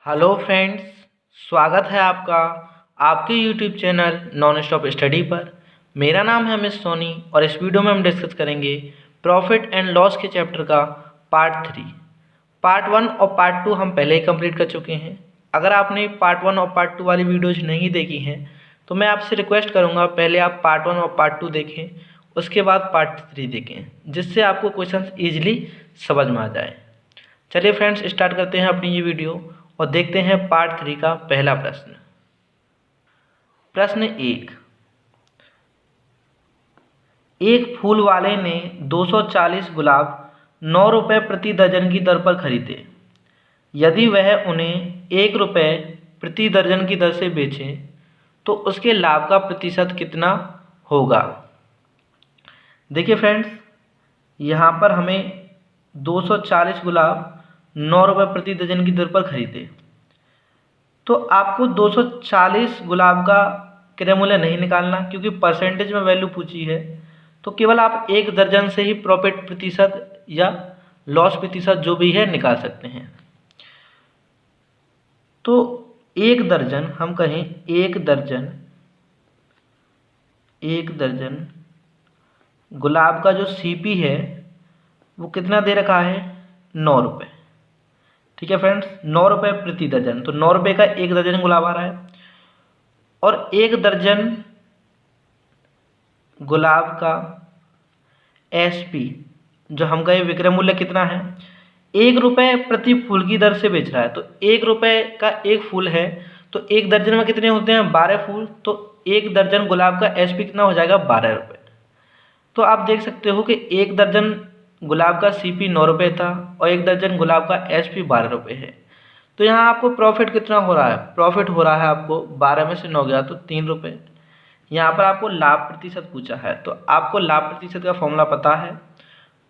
Hello friends, स्वागत है आपका आपके YouTube channel non stop study पर। मेरा नाम है मिस सोनी और इस वीडियो में हम डिस्कस करेंगे प्रॉफिट एंड लॉस के चैप्टर का पार्ट 3। पार्ट 1 और पार्ट 2 हम पहले ही कंप्लीट कर चुके हैं। अगर आपने पार्ट 1 और पार्ट 2 वाली वीडियोज नहीं देखी हैं तो मैं आपसे रिक्वेस्ट करूँगा पहले आप पार्ट 1 और पार्ट 2 देखें, उसके बाद पार्ट 3 देखें, जिससे आपको क्वेश्चन ईजिली समझ में आ जाए। चलिए फ्रेंड्स, स्टार्ट करते हैं अपनी ये वीडियो और देखते हैं पार्ट 3 का पहला प्रश्न। प्रश्न 1, एक फूल वाले ने 240 गुलाब 9 रुपये प्रति दर्जन की दर पर खरीदे। यदि वह उन्हें 1 रुपये प्रति दर्जन की दर से बेचे तो उसके लाभ का प्रतिशत कितना होगा। देखिए फ्रेंड्स, यहाँ पर हमें 240 गुलाब 9 रुपये प्रति दर्जन की दर पर खरीदे, तो आपको 240 गुलाब का क्रय मूल्य नहीं निकालना, क्योंकि परसेंटेज में वैल्यू पूछी है। तो केवल आप एक दर्जन से ही प्रॉफिट प्रतिशत या लॉस प्रतिशत जो भी है निकाल सकते हैं। तो एक दर्जन, हम कहें एक दर्जन गुलाब का जो सीपी है वो कितना दे रखा है, 9 रुपये। ठीक है फ्रेंड्स, 9 रुपये प्रति दर्जन, तो 9 रुपये का एक दर्जन गुलाब आ रहा है। और एक दर्जन गुलाब का एसपी जो हम कहें विक्रय मूल्य कितना है, 1 रुपये प्रति फूल की दर से बेच रहा है। तो 1 रुपये का एक फूल है, तो एक दर्जन में कितने होते हैं, 12 फूल। तो एक दर्जन गुलाब का एसपी कितना हो जाएगा, 12 रुपये। तो आप देख सकते हो कि एक दर्जन गुलाब का सीपी 9 रुपये था और एक दर्जन गुलाब का एसपी 12 रुपये है। तो यहाँ आपको प्रॉफिट कितना हो रहा है, प्रॉफिट हो रहा है आपको 12 में से 9 गया तो 3 रुपये। यहाँ पर आपको लाभ प्रतिशत पूछा है, तो आपको लाभ प्रतिशत का फॉर्मूला पता है।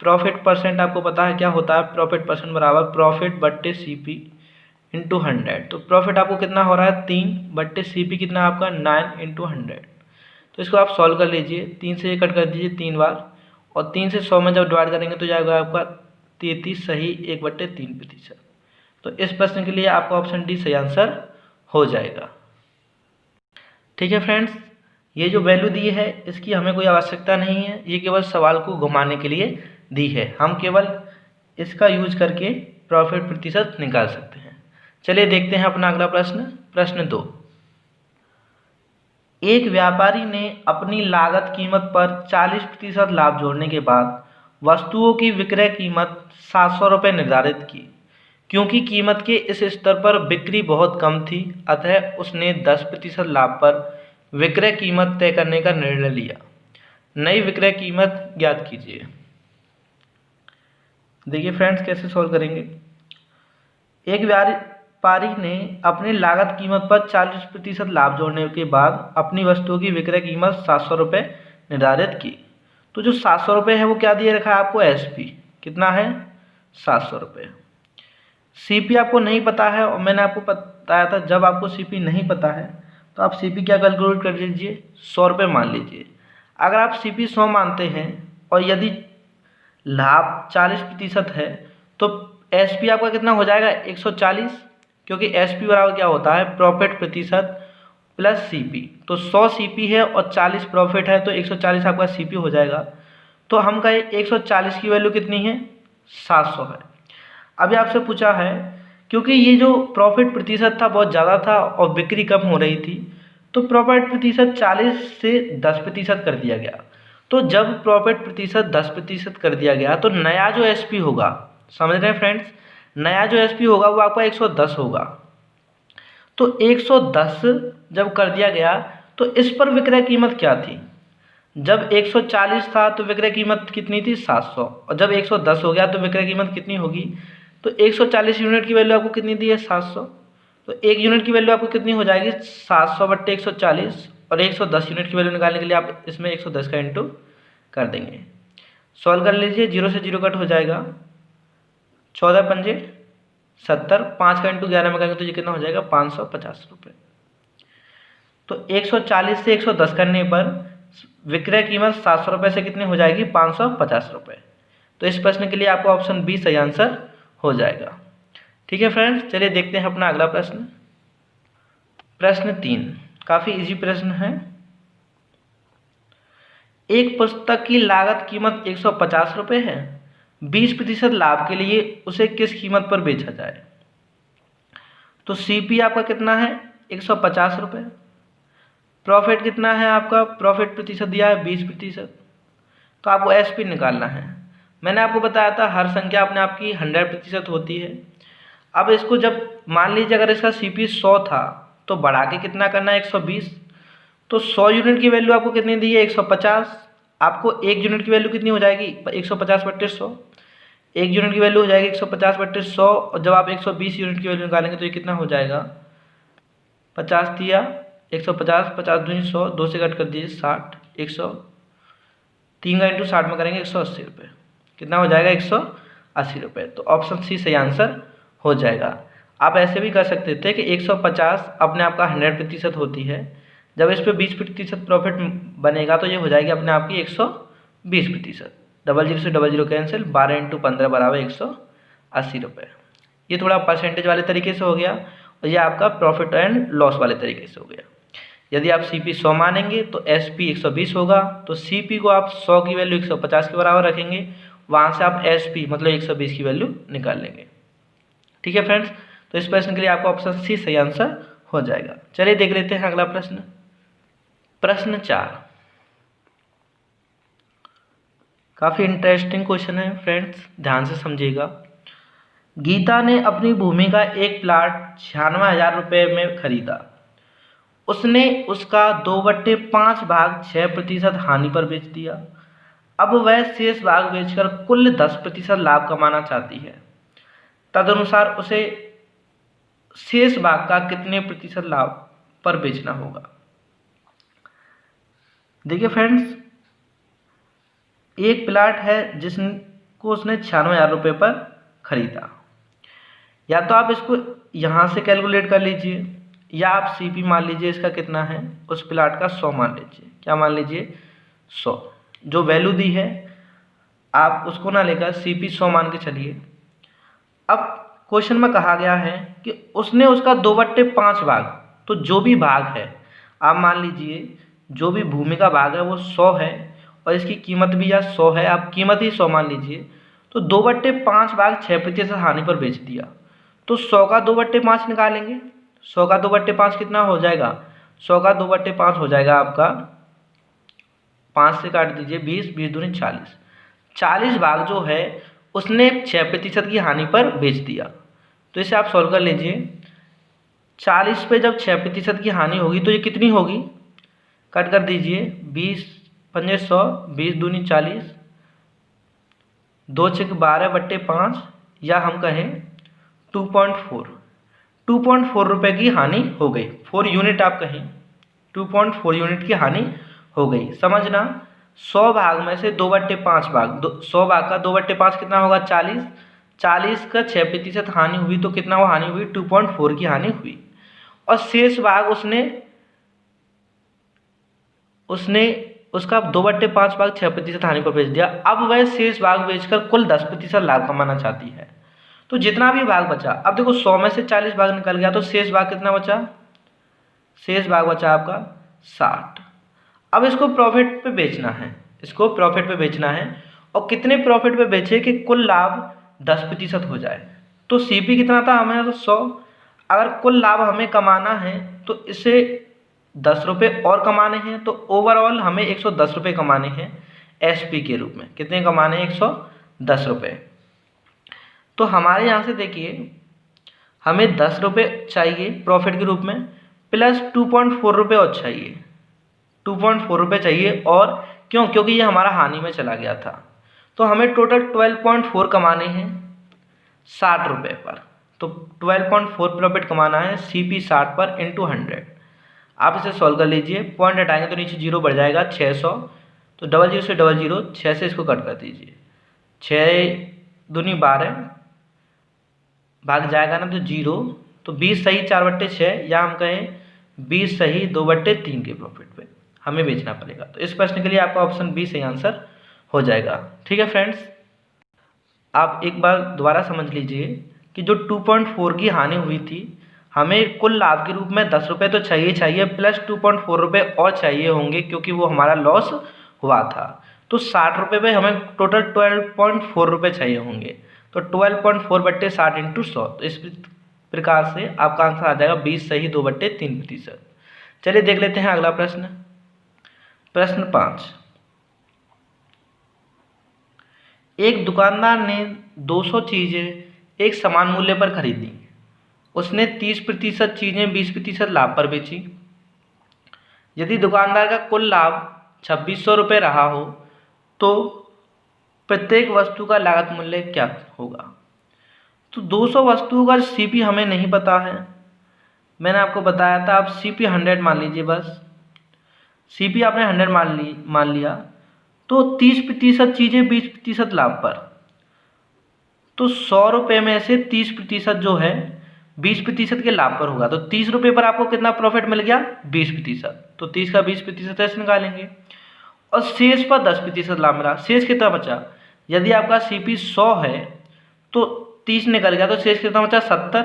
प्रॉफिट परसेंट आपको पता है क्या होता है, प्रॉफिट परसेंट बराबर प्रॉफिट बट्टे सीपी इंटू 100। तो प्रॉफिट आपको कितना हो रहा है, 3 बट्टे सीपी कितना आपका 9 इंटू 100। तो इसको आप सॉल्व कर लीजिए, 3 से ये कट कर दीजिए 3 बार, और 3 से 100 में जब डिवाइड करेंगे तो जाएगा आपका 33 सही 1/3%। तो इस प्रश्न के लिए आपका ऑप्शन डी सही आंसर हो जाएगा। ठीक है फ्रेंड्स, ये जो वैल्यू दी है इसकी हमें कोई आवश्यकता नहीं है, ये केवल सवाल को घुमाने के लिए दी है। हम केवल इसका यूज करके प्रॉफिट प्रतिशत निकाल सकते हैं। चलिए देखते हैं अपना अगला प्रश्न। प्रश्न 2, एक व्यापारी ने अपनी लागत कीमत पर 40% लाभ जोड़ने के बाद वस्तुओं की विक्रय कीमत 700 रुपये निर्धारित की। क्योंकि कीमत के इस स्तर पर बिक्री बहुत कम थी, अतः उसने 10% लाभ पर विक्रय कीमत तय करने का निर्णय लिया। नई विक्रय कीमत ज्ञात कीजिए। देखिए फ्रेंड्स, कैसे सॉल्व करेंगे। एक व्यापारी ने अपनी लागत कीमत पर 40% लाभ जोड़ने के बाद अपनी वस्तुओं की विक्रय कीमत 700 रुपये निर्धारित की। तो जो 700 रुपये है वो क्या दिए रखा है आपको, एसपी कितना है, 700 रुपये। सीपी आपको नहीं पता है, और मैंने आपको बताया था जब आपको सीपी नहीं पता है तो आप सीपी क्या कैलकुलेट कर लीजिए, 100 रुपये मान लीजिए। अगर आप सीपी 100 मानते हैं और यदि लाभ 40% है तो एसपी आपका कितना हो जाएगा, 140, क्योंकि एसपी बराबर क्या होता है, प्रॉफिट प्रतिशत प्लस सीपी। तो 100 सीपी है और 40 प्रॉफिट है, तो 140 आपका सीपी हो जाएगा। तो हम कहें 140 की वैल्यू कितनी है, 700 है। अभी आपसे पूछा है, क्योंकि ये जो प्रॉफिट प्रतिशत था बहुत ज़्यादा था और बिक्री कम हो रही थी, तो प्रॉफिट प्रतिशत 40 से 10% कर दिया गया। तो जब प्रॉफिट प्रतिशत 10% कर दिया गया तो नया जो एसपी होगा, समझ रहे हैं फ्रेंड्स, नया जो एसपी होगा वो आपका 110 होगा। तो 110 जब कर दिया गया तो इस पर विक्रय कीमत क्या थी, जब 140 था तो विक्रय कीमत कितनी थी, 700, और जब 110 हो गया तो विक्रय कीमत कितनी होगी, तो 140 यूनिट की वैल्यू आपको कितनी दी है, 700। तो एक यूनिट की वैल्यू आपको कितनी हो जाएगी, 700 बट्टे 140, और 110 यूनिट की वैल्यू निकालने के लिए आप इसमें 110 का इंटू कर देंगे। सॉल्व कर लीजिए, 0 से 0 कट हो जाएगा, 14 पंजे 70, 5 का इंटू 11 में करेंगे तो ये कितना हो जाएगा, 550 रुपये। तो 140 से 110 करने पर विक्रय कीमत 700 रुपये से कितनी हो जाएगी, 550 रुपये। तो इस प्रश्न के लिए आपका ऑप्शन बी सही आंसर हो जाएगा। ठीक है फ्रेंड्स, चलिए देखते हैं अपना अगला प्रश्न। प्रश्न 3 काफ़ी इजी प्रश्न है। एक पुस्तक की लागत कीमत 150 रुपये है, 20% लाभ के लिए उसे किस कीमत पर बेचा जाए। तो सीपी आपका कितना है 150 रुपये, प्रॉफिट कितना है आपका, प्रॉफिट प्रतिशत दिया है 20%, तो आपको एसपी निकालना है। मैंने आपको बताया था हर संख्या अपने आप की 100% होती है। अब इसको जब मान लीजिए अगर इसका सीपी 100 था तो बढ़ा के कितना करना है 120, तो 100 यूनिट की वैल्यू आपको कितनी दी है 150, आपको 1 यूनिट की वैल्यू कितनी हो जाएगी 150/100, 1 यूनिट की वैल्यू हो जाएगी 150/100, और जब आप 120 यूनिट की वैल्यू निकालेंगे तो ये कितना हो जाएगा 50 दिया 150, 50 दूनी 100, 2 से कट कर दीजिए 60, 100, 3 का इंटू 60 में करेंगे 180 रुपये, कितना हो जाएगा 180 रुपये। तो ऑप्शन सी सही आंसर हो जाएगा। आप ऐसे भी कर सकते थे कि 150 अपने आप का 100% होती है, जब इस पर 20% प्रॉफिट बनेगा तो ये हो जाएगी अपने आप की 120%। 00 से 00 कैंसिल, 12 × 15 बराबर 180 रुपये। ये थोड़ा परसेंटेज वाले तरीके से हो गया, और ये आपका प्रॉफिट एंड लॉस वाले तरीके से हो गया। यदि आप सीपी 100 मानेंगे तो एसपी 120 होगा, तो सीपी को आप 100 की वैल्यू 150 के बराबर रखेंगे, वहाँ से आप एसपी मतलब 120 की वैल्यू निकाल लेंगे। ठीक है फ्रेंड्स, तो इस प्रश्न के लिए आपका ऑप्शन सी सही आंसर हो जाएगा। चलिए देख लेते हैं अगला प्रश्न। प्रश्न 4 काफ़ी इंटरेस्टिंग क्वेश्चन है फ्रेंड्स, ध्यान से समझिएगा। गीता ने अपनी भूमि का एक प्लाट 96,000 रुपये में खरीदा। उसने उसका 2/5 भाग 6% हानि पर बेच दिया। अब वह शेष भाग बेचकर कुल 10% लाभ कमाना चाहती है। तदनुसार उसे शेष भाग का कितने प्रतिशत लाभ पर बेचना होगा। देखिए फ्रेंड्स, एक प्लाट है जिसको उसने 96,000 रुपये पर खरीदा। या तो आप इसको यहाँ से कैलकुलेट कर लीजिए, या आप सीपी मान लीजिए इसका कितना है, उस प्लाट का 100 मान लीजिए। क्या मान लीजिए 100, जो वैल्यू दी है आप उसको ना लेकर सीपी 100 मान के चलिए। अब क्वेश्चन में कहा गया है कि उसने उसका 2/5 भाग, तो जो भी भाग है आप मान लीजिए जो भी भूमि का भाग है वो 100 है, और इसकी कीमत भी या 100 है, आप कीमत ही 100 मान लीजिए, तो 2/5 भाग 6% हानि पर बेच दिया। तो 100 का 2/5 निकालेंगे, 100 का 2/5 कितना हो जाएगा, 100 का 2/5 हो जाएगा आपका 5 से काट दीजिए 20, 20 दूनी 40, 40 भाग जो है उसने 6% की हानि पर बेच दिया। तो इसे आप सॉल्व कर लीजिए। 40 पे जब 6% की हानि होगी तो ये कितनी होगी, कट कर दीजिए 20 पंजे 100, 20 दूनी 40, 2 छक 12/5, या हम कहें 2.4 रुपये की हानि हो गई। 4 यूनिट आप कहें, 2.4 यूनिट की हानि हो गई। समझना, 100 भाग में से 2/5 भाग, 100 भाग का 2/5 कितना होगा 40, 40 का 6% हानि हुई तो कितना वो हानि हुई 2.4 की हानि हुई। और शेष भाग उसने उसका 2/5 भाग 6% हानि पर बेच दिया। अब वह शेष भाग बेचकर कुल 10% लाभ कमाना चाहती है। तो जितना भी भाग बचा, अब देखो 100 में से 40 भाग निकल गया तो शेष भाग कितना बचा, शेष भाग बचा आपका 60। अब इसको प्रॉफिट पे बेचना है, इसको प्रॉफिट पे बेचना है, और कितने प्रॉफिट पे बेचे कि कुल लाभ 10% हो जाए। तो सीपी कितना था हमें, तो 100। अगर कुल लाभ हमें कमाना है तो इसे 10 रुपये और कमाने हैं, तो ओवरऑल हमें 110 रुपये कमाने हैं एसपी के रूप में। कितने कमाने हैं 110 रुपये। तो हमारे यहाँ से देखिए हमें 10 रुपये चाहिए प्रॉफिट के रूप में, प्लस 2.4 रुपये और चाहिए, 2.4 रुपये चाहिए। और क्यों, क्योंकि ये हमारा हानि में चला गया था। तो हमें टोटल 12.4 कमाने हैं 60 रुपये पर। तो 12.4 प्रॉफिट कमाना है सीपी 60 पर इंटू 100। आप इसे सॉल्व कर लीजिए, पॉइंट हटाएंगे तो नीचे 0 बढ़ जाएगा 600, तो 00 से 00, 6 से इसको कट कर दीजिए, 6 दूनी 12, भाग जाएगा ना तो 0, तो 20 सही 4/6, या हम कहें 20 सही 2/3 के प्रॉफिट पे हमें बेचना पड़ेगा। तो इस प्रश्न के लिए आपका ऑप्शन बी सही आंसर हो जाएगा। ठीक है फ्रेंड्स, आप एक बार दोबारा समझ लीजिए कि जो 2.4 की हानि हुई थी, हमें कुल लाभ के रूप में 10 रुपये तो चाहिए प्लस 2.4 रुपये और चाहिए होंगे, क्योंकि वो हमारा लॉस हुआ था। तो 60 रुपये पे हमें टोटल 12.4 रुपये चाहिए होंगे। तो 12.4/60 × 100, तो इस प्रकार से आपका आंसर आ जाएगा 20 सही 2/3%। चलिए देख लेते हैं अगला प्रश्न। प्रश्न 5, एक दुकानदार ने 200 चीज़ें एक समान मूल्य पर खरीदी। उसने 30% चीज़ें 20% लाभ पर बेची। यदि दुकानदार का कुल लाभ 2600 रुपये रहा हो तो प्रत्येक वस्तु का लागत मूल्य क्या होगा। तो 200 वस्तुओं का CP हमें नहीं पता है, मैंने आपको बताया था। आप CP 100 मान लीजिए, बस CP आपने 100 मान लिया। तो 30% चीज़ें 20% लाभ पर, तो 100 रुपये में से 30% जो है 20% के लाभ पर होगा। तो 30 रुपये पर आपको कितना प्रॉफिट मिल गया, 20%। तो 30 का 20% ऐसे निकालेंगे और शेष पर 10% लाभ मिला। शेष कितना बचा, यदि आपका CP 100 है तो 30 निकल गया, तो शेष कितना बचा 70।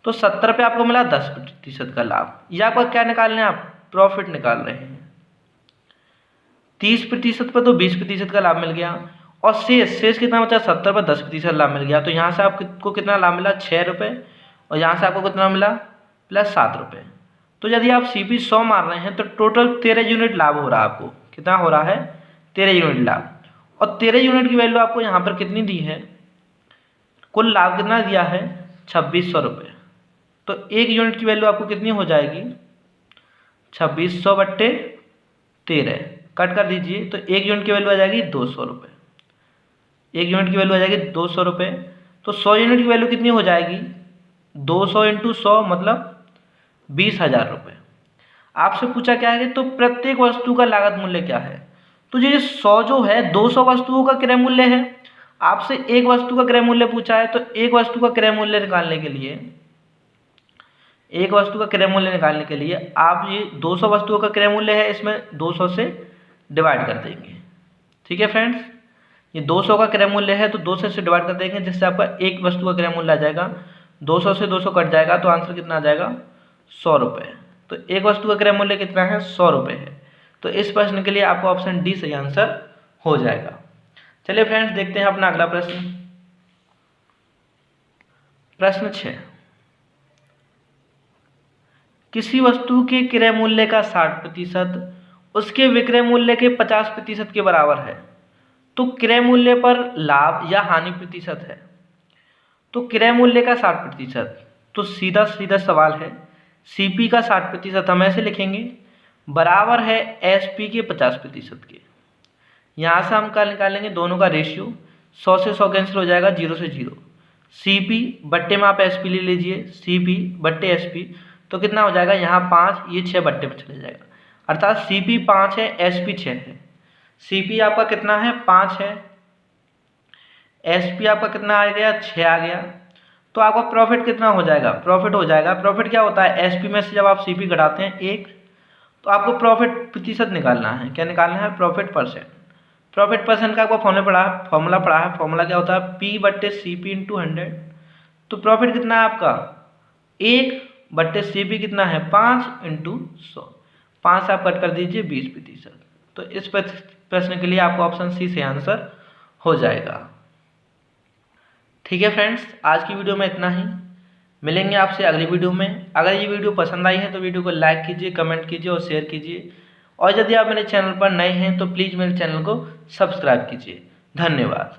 तो 70 पे आपको मिला 10% का लाभ। ये आपका क्या निकालने हैं, आप प्रॉफिट निकाल रहे हैं। 30% पर तो 20% का लाभ मिल गया और शेष कितना बचा, 70 पर 10% लाभ मिल गया। तो यहाँ से आपको कितना लाभ मिला, 6 रुपये, और यहाँ से आपको कितना मिला, प्लस 7 रुपये। तो यदि आप CP 100 मार रहे हैं तो टोटल 13 यूनिट लाभ हो रहा है। आपको कितना हो रहा है, 13 यूनिट लाभ। और 13 यूनिट की वैल्यू आपको यहाँ पर कितनी दी है, कुल लाभ कितना दिया है, 2600 रुपये। तो 1 यूनिट की वैल्यू आपको कितनी हो जाएगी, 2600/13, कट कर दीजिए। तो 1 यूनिट की वैल्यू आ जाएगी 200 रुपये। 1 यूनिट की वैल्यू आ जाएगी 200 रुपये। तो 100 यूनिट की वैल्यू कितनी हो जाएगी, 200 × 100 मतलब 20,000 रुपये। आपसे पूछा क्या है कि तो प्रत्येक वस्तु का लागत मूल्य क्या है। तो ये 100 जो है 200 वस्तुओं का क्रय मूल्य है। आपसे एक वस्तु का क्रय मूल्य पूछा है, तो एक वस्तु का क्रय मूल्य निकालने के लिए आप ये 200 वस्तुओं का क्रय मूल्य है, इसमें 200 से डिवाइड कर देंगे। ठीक है फ्रेंड्स, ये 200 का क्रय मूल्य है तो 200 से डिवाइड कर देंगे, जिससे आपका एक वस्तु का क्रय मूल्य आ जाएगा। 200 से 200 कट जाएगा तो आंसर कितना आ जाएगा, 100 रुपये। तो एक वस्तु का क्रय मूल्य कितना है, 100 रुपये है। तो इस प्रश्न के लिए आपको ऑप्शन डी सही आंसर हो जाएगा। चलिए फ्रेंड्स देखते हैं अपना अगला प्रश्न। प्रश्न 6, किसी वस्तु के क्रय मूल्य का 60% उसके विक्रय मूल्य के 50% के बराबर है, तो क्रय मूल्य पर लाभ या हानि प्रतिशत है। तो क्रय मूल्य का 60%, तो सीधा सवाल है, CP का 60% हम ऐसे लिखेंगे, बराबर है SP के 50% के। यहाँ से हम क्या निकालेंगे, दोनों का रेशियो, 100 से 100 कैंसिल हो जाएगा, 0 से 0। CP बट्टे में आप SP ले लीजिए, CP बट्टे SP, तो कितना हो जाएगा, यहाँ 5, ये 6 बट्टे में चले जाएगा, अर्थात CP 5 है, SP 6 है। CP आपका कितना है, 5 है, SP आपका कितना आ गया, 6 आ गया। तो आपका प्रॉफिट कितना हो जाएगा, प्रॉफिट क्या होता है, SP में से जब आप CP घटाते हैं 1, तो आपको प्रॉफिट प्रतिशत निकालना है। क्या निकालना है, प्रॉफिट परसेंट। प्रॉफिट परसेंट का आपको फॉर्मूला पढ़ा है। फॉर्मूला क्या होता है, P/CP × 100। तो प्रॉफिट कितना है आपका, 1/CP कितना है, 5 × 100। 5 से आप कट कर दीजिए, 20%। तो इस प्रश्न के लिए आपको ऑप्शन सी से आंसर हो जाएगा। ठीक है फ्रेंड्स, आज की वीडियो में इतना ही। मिलेंगे आपसे अगली वीडियो में। अगर ये वीडियो पसंद आई है तो वीडियो को लाइक कीजिए, कमेंट कीजिए और शेयर कीजिए। और यदि आप मेरे चैनल पर नए हैं तो प्लीज़ मेरे चैनल को सब्सक्राइब कीजिए। धन्यवाद।